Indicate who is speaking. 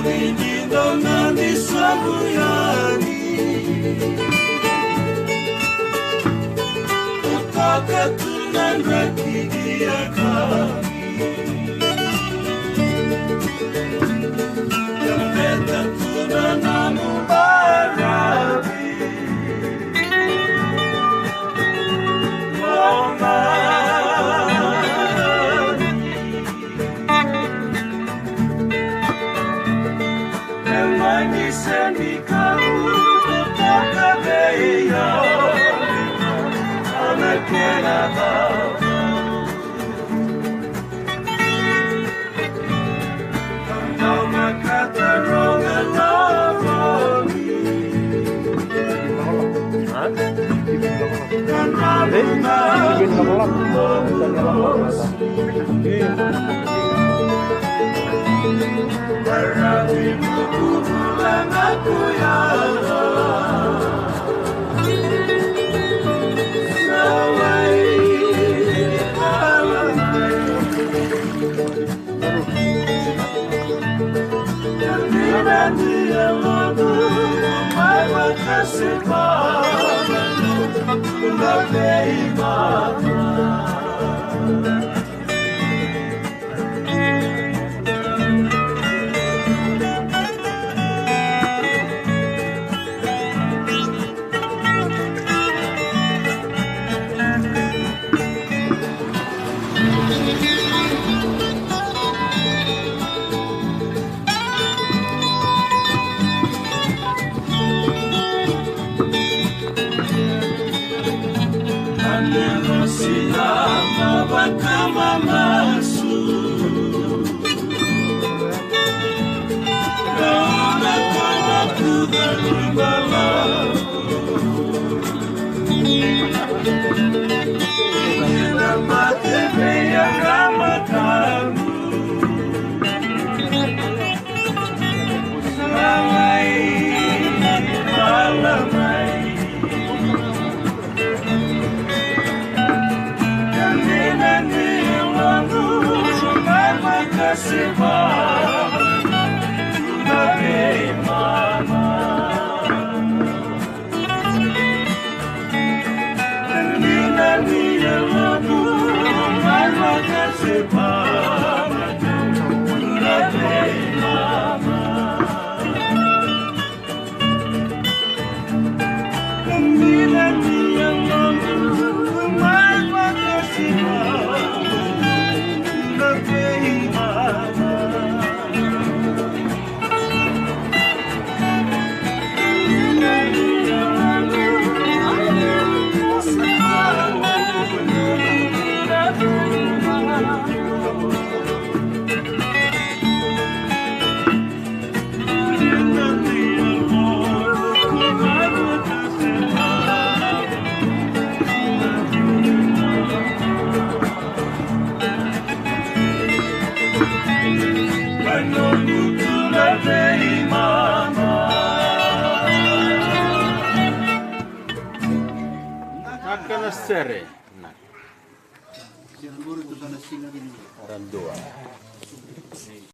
Speaker 1: Menino nani sabuyani Utaka tunanrakidia kami Yameta tunanamu barabi Mama Mani sendikau kutoka beya Anakera baba Kau makata ronga lavoni Kanaluna Barabi bulan aku ya Sawai alamai Dan dia lalu Mai makasih mama Kumbabei mama Silama bakama masu Naona kama kudhalibala Kina matebe ya kama kamu Salamai malamai Kasih mama, Kumbabei mama Nina niya lalu, mama kasih mama Kumbabei mama Nina niya lalu, mama kasih mama Kumbabei
Speaker 2: Sere.
Speaker 3: Siguro ito ba na sila rin?
Speaker 2: Orang dua.